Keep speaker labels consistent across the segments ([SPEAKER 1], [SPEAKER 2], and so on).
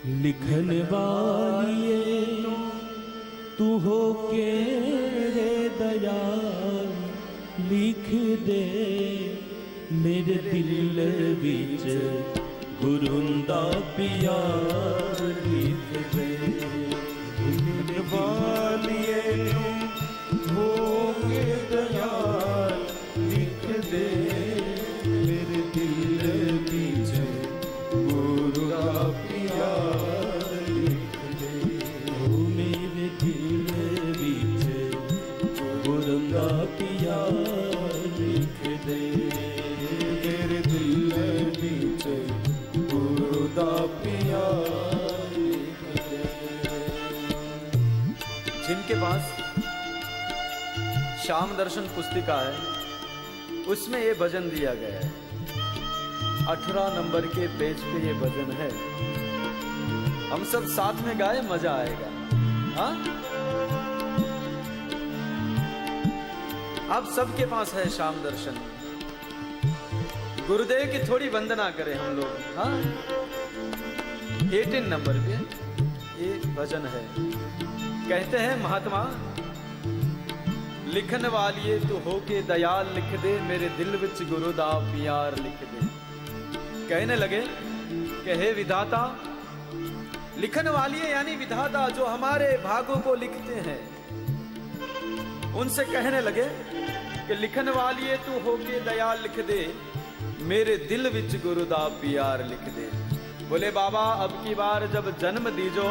[SPEAKER 1] लिखन वालिए तू हो के रे दयाल, लिख दे मेरे दिल विच गुरुंदा प्यार, लिख दे।
[SPEAKER 2] लिखन वालिए तू हो के दयाल, लिख दे मेरे दिल विच गुरुंदा प्यार, लिख दे।
[SPEAKER 1] ओ मेरे दिल विच गुरुंदा प्यार, लिख दे।
[SPEAKER 2] मेरे दिल विच गुरुंदा प्यार, लिख दे।
[SPEAKER 3] जिनके पास श्याम दर्शन पुस्तिका है उसमें ये भजन दिया गया है। 18 नंबर के पेज पे ये भजन है। हम सब साथ में गाए, मजा आएगा। हाँ, आप सबके पास है श्याम दर्शन। गुरुदेव की थोड़ी वंदना करें हम लोग। हाँ, 18 नंबर पे ये भजन है। कहते हैं महात्मा, लिखन वालिए तू होके दयाल, लिख दे मेरे दिल विच गुरु दा प्यार, लिख दे। कहने लगे कि हे विधाता, लिखन वालिए यानी विधाता जो हमारे भागों को लिखते हैं, उनसे कहने लगे कि लिखन वालिए तू होके दयाल, लिख दे मेरे दिल विच गुरु दा प्यार, लिख दे। बोले बाबा, अब की बार जब जन्म दीजो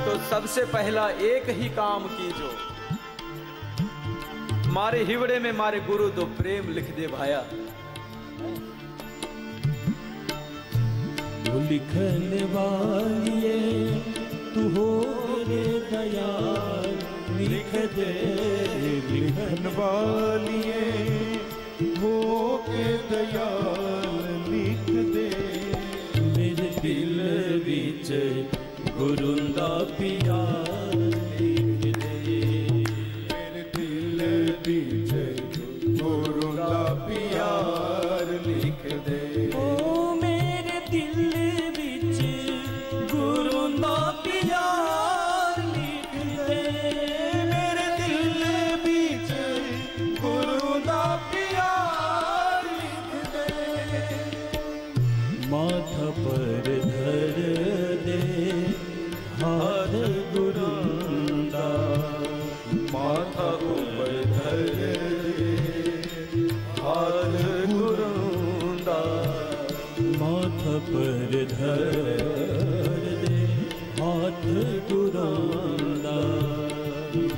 [SPEAKER 3] तो सबसे पहला एक ही काम कीजो, मारे हिवड़े में मारे गुरु दो प्रेम, लिख दे भाया।
[SPEAKER 1] लिखन वालिए तू हो रे दयाल, लिख दे।
[SPEAKER 2] लिखन वालिए हो के दयाल, लिख दे
[SPEAKER 1] मेरे दिल विच गुरुंदा प्यार, लिख दे।
[SPEAKER 2] मेरे दिल विच गुरुंदा प्यार, लिख दे।
[SPEAKER 1] ओ मेरे दिल विच गुरुंदा प्यार, लिख दे।
[SPEAKER 2] मेरे दिल विच गुरुंदा प्यार, लिख दे।
[SPEAKER 1] माथा पर धर दे हाथ गुरुंदा,
[SPEAKER 2] माथा ऊपर धर दे हाथ गुरुंदा,
[SPEAKER 1] माथा पर धर दे हाथ गुरुंदा,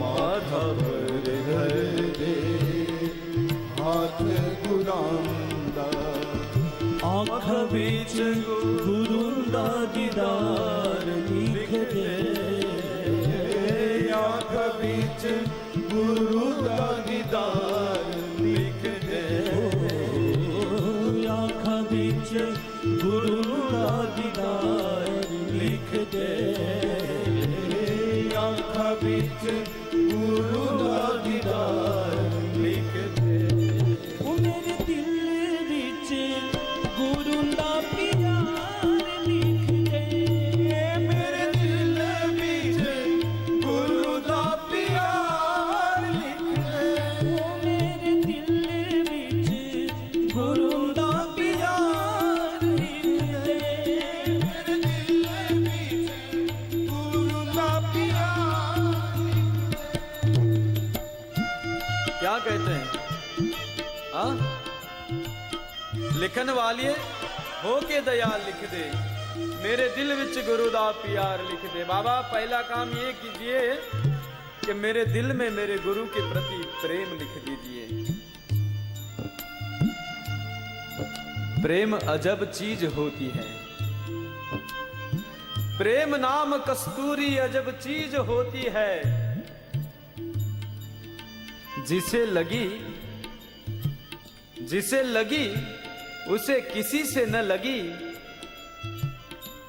[SPEAKER 2] माथा पर धर दे हाथ गुरुंदा।
[SPEAKER 1] आँख बिच गुरुंदा दीदार, लिख दे।
[SPEAKER 2] आँख बिच गुरुंदा दीदार, लिख दे।
[SPEAKER 1] आँख बिच गुरुंदा दीदार, लिख दे।
[SPEAKER 2] आँख बिच गुरुंदा दीदार, लिख दे।
[SPEAKER 1] ओ मेरे दिल विच गुरुंदा प्यार, लिख दे।
[SPEAKER 2] मेरे दिल विच गुरुंदा प्यार, लिख दे।
[SPEAKER 1] ओ मेरे दिल विच गुरुंदा प्यार, लिख दे।
[SPEAKER 2] मेरे दिल विच गुरुंदा प्यार,
[SPEAKER 3] क्या कहते हैं? हाँ, लिखन वालिए होके दयाल, लिख दे मेरे दिल विच गुरु दा प्यार, लिख दे। बाबा, पहला काम ये कीजिए कि मेरे दिल में मेरे गुरु के प्रति प्रेम लिख दीजिए। प्रेम अजब चीज होती है, प्रेम नाम कस्तूरी अजब चीज होती है। जिसे लगी उसे किसी से न लगी,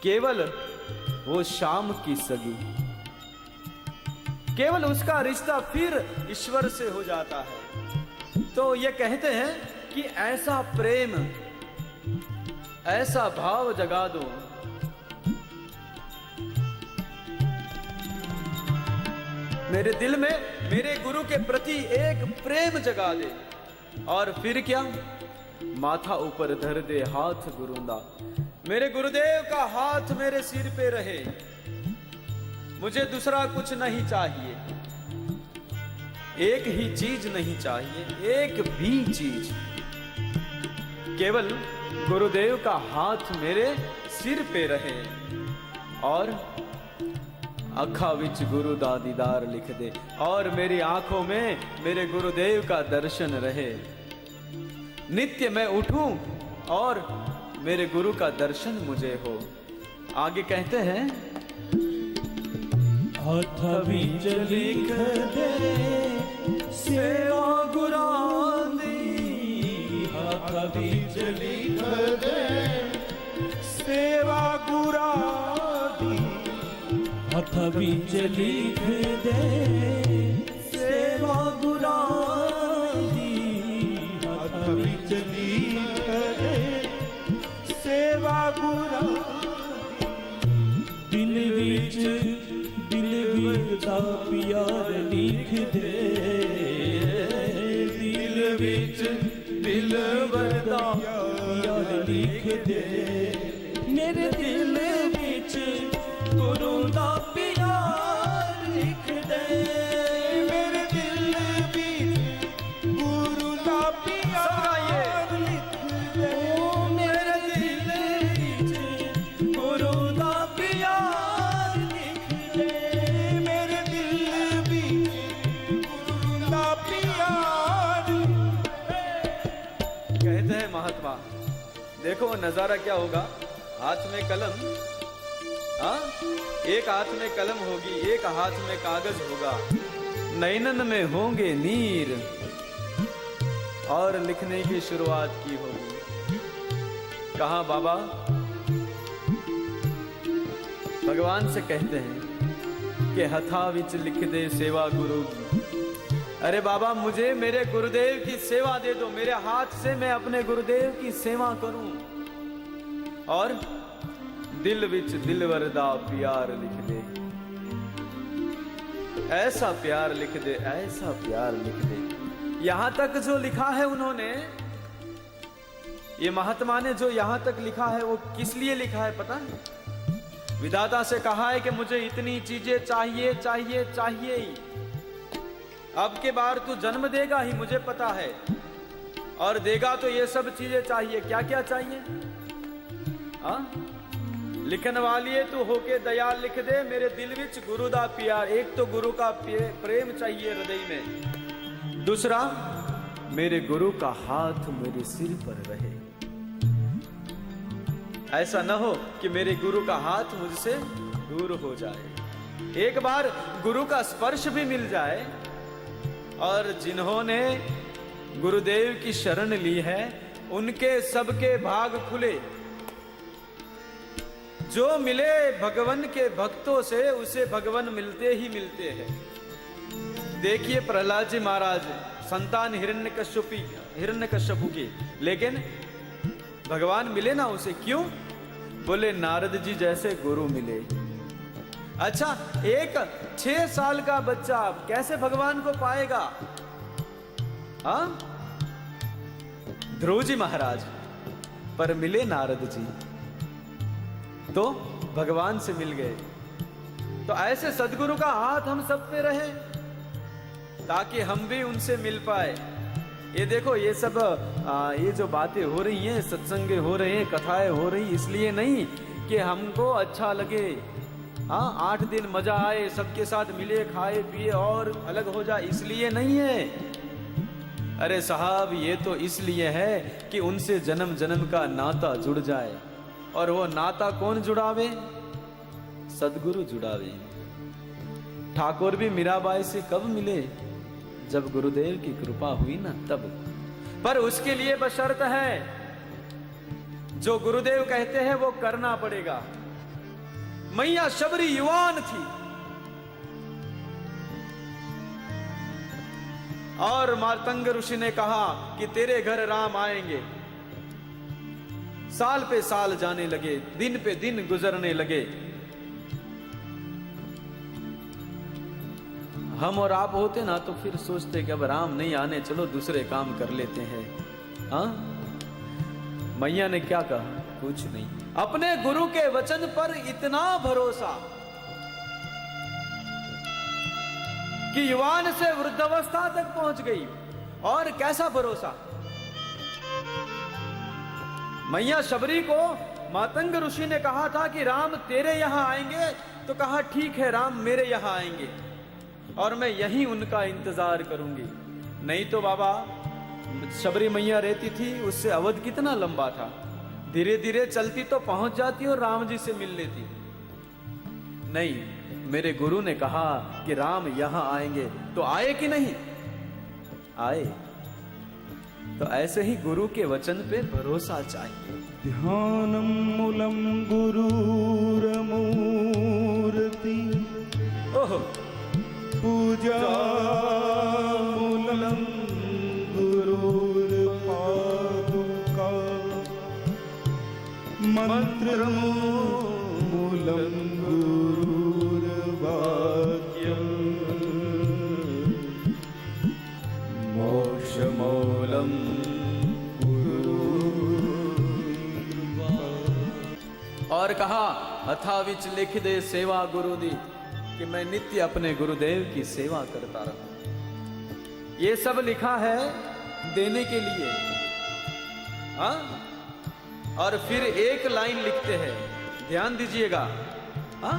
[SPEAKER 3] केवल वो शाम की सगी। केवल उसका रिश्ता फिर ईश्वर से हो जाता है। तो ये कहते हैं कि ऐसा प्रेम ऐसा भाव जगा दो मेरे दिल में मेरे गुरु के प्रति एक प्रेम जगा दे। और फिर क्या, माथा ऊपर धर दे हाथ गुरुंदा, मेरे गुरुदेव का हाथ मेरे सिर पे रहे, मुझे दूसरा कुछ नहीं चाहिए, एक ही चीज नहीं चाहिए, एक भी चीज, केवल गुरुदेव का हाथ मेरे सिर पे रहे और अखा विच गुरु दा दीदार लिख दे, और मेरी आंखों में मेरे गुरुदेव का दर्शन रहे। नित्य मैं उठूं और मेरे गुरु का दर्शन मुझे हो। आगे कहते हैं,
[SPEAKER 1] हाथ विच लिख दे सेवा गुरां दी, हाथ विच लिख दे
[SPEAKER 2] सेवा गुरां दी,
[SPEAKER 1] हाथ विच लिख दे सेवा गुरां दी, हाथ विच
[SPEAKER 2] लिख दे सेवा गुरां
[SPEAKER 1] दिल विच दा प्यार लिख दे, दिल विच दिलवर दा प्यार लिख दे, मेरे दिल विच गुरु दा प्यार लिख दे,
[SPEAKER 2] मेरे दिल विच गुरु दा प्यार लिख दे,
[SPEAKER 1] ओ मेरे दिल विच गुरु दा प्यार लिख दे,
[SPEAKER 2] मेरे दिल विच गुरु दा प्यार।
[SPEAKER 3] कहते हैं महात्मा, देखो वो नजारा क्या होगा, हाथ में कलम, हाँ, एक हाथ में कलम होगी, एक हाथ में कागज होगा, नैनन में होंगे नीर और लिखने की शुरुआत की होगी। कहा बाबा, भगवान से कहते हैं कि हथा विच लिख दे सेवा गुरु की। अरे बाबा, मुझे मेरे गुरुदेव की सेवा दे दो, मेरे हाथ से मैं अपने गुरुदेव की सेवा करूं, और दिल विच दिलवर दा प्यार लिख दे, ऐसा प्यार लिख दे, ऐसा प्यार लिख दे। यहां तक जो लिखा है उन्होंने, ये महात्मा ने जो यहां तक लिखा है, वो किस लिए लिखा है पता है? विधाता से कहा है कि मुझे इतनी चीजें चाहिए चाहिए चाहिए ही, अब के बार तू जन्म देगा ही, मुझे पता है, और देगा तो ये सब चीजें चाहिए। क्या क्या चाहिए? हाँ, लिखन वालिए तू होके दयाल लिख दे, मेरे दिल विच गुरु दा प्यार। एक तो गुरु का प्रेम चाहिए हृदय में, दूसरा मेरे गुरु का हाथ मेरे सिर पर रहे। ऐसा न हो कि मेरे गुरु का हाथ मुझसे दूर हो जाए, एक बार गुरु का स्पर्श भी मिल जाए। और जिन्होंने गुरुदेव की शरण ली है, उनके सबके भाग खुले। जो मिले भगवान के भक्तों से, उसे भगवान मिलते ही मिलते हैं। देखिए प्रहलाद जी महाराज संतान हिरण्यकश्यपु की, लेकिन भगवान मिले ना उसे। क्यों? बोले नारद जी जैसे गुरु मिले। अच्छा, एक 6 साल का बच्चा कैसे भगवान को पाएगा? हाँ, ध्रुव जी महाराज पर मिले नारद जी तो भगवान से मिल गए। तो ऐसे सदगुरु का हाथ हम सब पे रहे ताकि हम भी उनसे मिल पाए। ये देखो, ये सब ये जो बातें हो रही हैं, सत्संग हो रहे हैं, कथाएं हो रही, इसलिए नहीं कि हमको अच्छा लगे, हाँ 8 दिन मजा आए, सबके साथ मिले, खाए पिए और अलग हो जाए, इसलिए नहीं है। अरे साहब, ये तो इसलिए है कि उनसे जन्म जन्म का नाता जुड़ जाए। और वो नाता कौन जुड़ावे? सदगुरु जुड़ावे। ठाकुर भी मीराबाई से कब मिले? जब गुरुदेव की कृपा हुई ना तब। पर उसके लिए बशर्त है, जो गुरुदेव कहते हैं वो करना पड़ेगा। मैया शबरी युवान थी और मार्तंग ऋषि ने कहा कि तेरे घर राम आएंगे। साल पे साल जाने लगे, दिन पे दिन गुजरने लगे। हम और आप होते ना तो फिर सोचते कि अब राम नहीं आने, चलो दूसरे काम कर लेते हैं। हाँ, मैया ने क्या कहा? कुछ नहीं। अपने गुरु के वचन पर इतना भरोसा कि युवान से वृद्धावस्था तक पहुंच गई। और कैसा भरोसा! मैया शबरी को मातंग ऋषि ने कहा था कि राम तेरे यहां आएंगे, तो कहा ठीक है, राम मेरे यहां आएंगे और मैं यहीं उनका इंतजार करूंगी। नहीं तो बाबा, शबरी मैया रहती थी, उससे अवध कितना लंबा था, धीरे धीरे चलती तो पहुंच जाती और राम जी से मिल लेती। नहीं, मेरे गुरु ने कहा कि राम यहां आएंगे, तो आए कि नहीं आए। तो ऐसे ही गुरु के वचन पे भरोसा चाहिए।
[SPEAKER 2] ध्यानम मूलम गुरुरमूर्ति,
[SPEAKER 3] ओहो,
[SPEAKER 2] पूजा मूलम गुरुर पादुका, मंत्र मूलम गुरुर वाक्यम, मोक्ष मूलम
[SPEAKER 3] और कहा अथाविच लिख दे सेवा गुरु दी, कि मैं नित्य अपने गुरुदेव की सेवा करता रहूं। ये सब लिखा है देने के लिए। हाँ, और फिर एक लाइन लिखते हैं, ध्यान दीजिएगा। हाँ,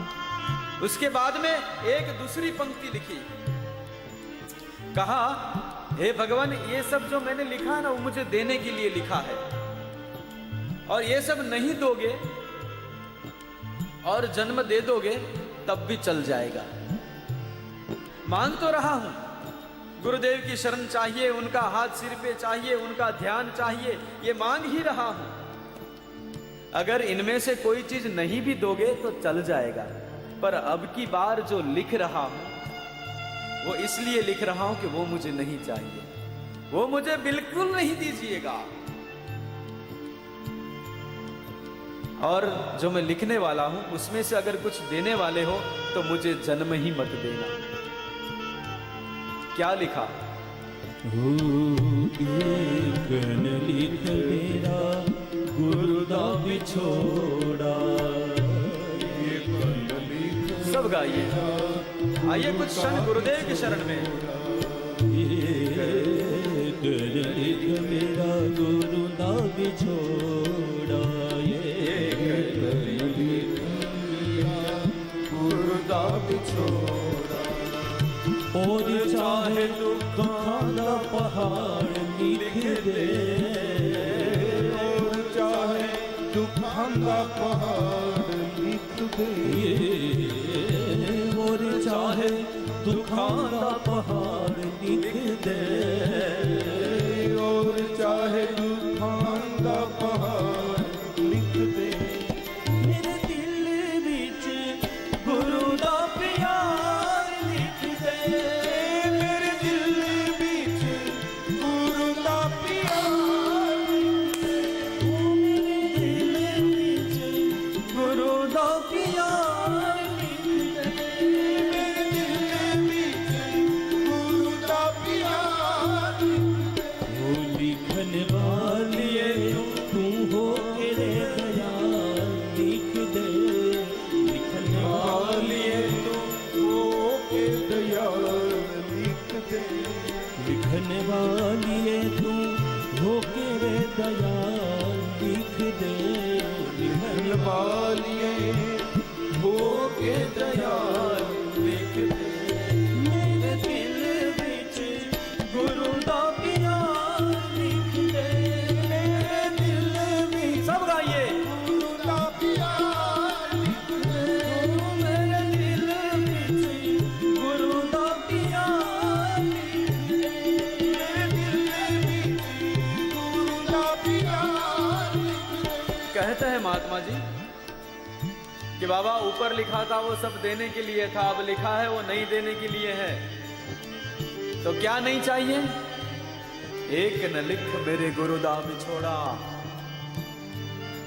[SPEAKER 3] उसके बाद में एक दूसरी पंक्ति लिखी, कहा हे भगवान, ये सब जो मैंने लिखा है ना, वो मुझे देने के लिए लिखा है, और ये सब नहीं दोगे और जन्म दे दोगे तब भी चल जाएगा। मांग तो रहा हूं, गुरुदेव की शरण चाहिए, उनका हाथ सिर पे चाहिए, उनका ध्यान चाहिए, ये मांग ही रहा हूं। अगर इनमें से कोई चीज नहीं भी दोगे तो चल जाएगा, पर अब की बार जो लिख रहा हूं वो इसलिए लिख रहा हूं कि वो मुझे नहीं चाहिए, वो मुझे बिल्कुल नहीं दीजिएगा। और जो मैं लिखने वाला हूं उसमें से अगर कुछ देने वाले हो तो मुझे जन्म ही मत देना। क्या लिखा?
[SPEAKER 1] लिख मेरा गुरुदा बिछोड़ा,
[SPEAKER 3] सब गाइए, आइए कुछ क्षण गुरुदेव की शरण में।
[SPEAKER 1] लिख मेरा गुरुदा बिछोड़ा, गुरुदा बिछोड़ा, और चाहे दुखों का पहाड़ लिख दे,
[SPEAKER 2] और चाहे दुखों का पहाड़ लिख दे,
[SPEAKER 1] और चाहे दुखों का पहाड़ लिख दे,
[SPEAKER 2] और चाहे दुखों का पहाड़ लिख दे।
[SPEAKER 1] मेरे दिल विच गुरु दा प्यार लिख दे,
[SPEAKER 2] मेरे दिल विच गुरु दा प्यार लिख दे,
[SPEAKER 1] मेरे दिल विच गुरु दा प्यार लिख दे,
[SPEAKER 2] मेरे दिल विच गुरु दा प्यार लिख दे।
[SPEAKER 1] वो लिखन वालिए तू हो तेरे दयाल लिख दे, लिखन वालिए
[SPEAKER 2] तू हो के दयाल लिख दे,
[SPEAKER 1] लिखन वालिए तू हो के रे दयाल लिख दे, लिखन
[SPEAKER 2] वालिए हो के दयाल लिख दे।
[SPEAKER 1] मेरे दिल विच गुरु दा प्यार लिख दे,
[SPEAKER 2] मेरे दिल विच
[SPEAKER 3] सब गाइए,
[SPEAKER 2] गुरु दा प्यार लिख दे,
[SPEAKER 1] मेरे दिल विच गुरु दा प्यार लिख दे,
[SPEAKER 2] मेरे दिल विच गुरु दा प्यार लिख दे।
[SPEAKER 3] कहते हैं महात्मा जी कि बाबा ऊपर लिखा था वो सब देने के लिए था, अब लिखा है वो नहीं देने के लिए है। तो क्या नहीं चाहिए? एक न लिख मेरे गुरुदा बिछोड़ा,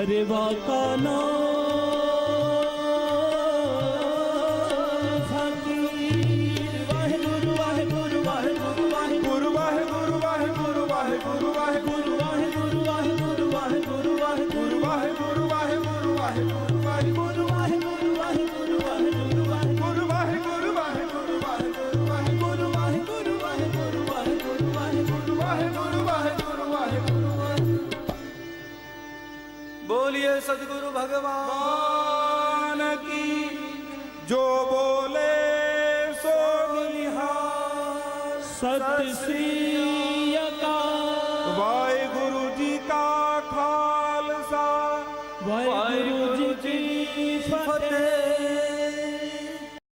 [SPEAKER 1] परवा का नाम फकीर वाहेगुरु वाहेगुरु वाहेगुरु वाहेगुरु
[SPEAKER 2] गुरु वाहेगुरु वाहेगुरु वाहेगुरु वाहेगुरु
[SPEAKER 1] वाहेगुरु वाहेगुरु वाहेगुरु
[SPEAKER 2] वाहेगुरु वाहेगुरु वाहेगुरु
[SPEAKER 1] वाहेगुरु वाहेगुरु वाहेगुरु वाहेगुरु
[SPEAKER 2] गुरु वाहेगुरु वाहेगुरु वाहेगुरु
[SPEAKER 1] वाहेगुरु वाहेगुरु वाहेगुरु वाहेगुरु वाहेगुरु
[SPEAKER 2] वाहेगुरु वाहेगुरु वाहेगुरु
[SPEAKER 3] बोलिए सदगुरु भगवान
[SPEAKER 2] की जो बोले सो निहार
[SPEAKER 1] सत श्री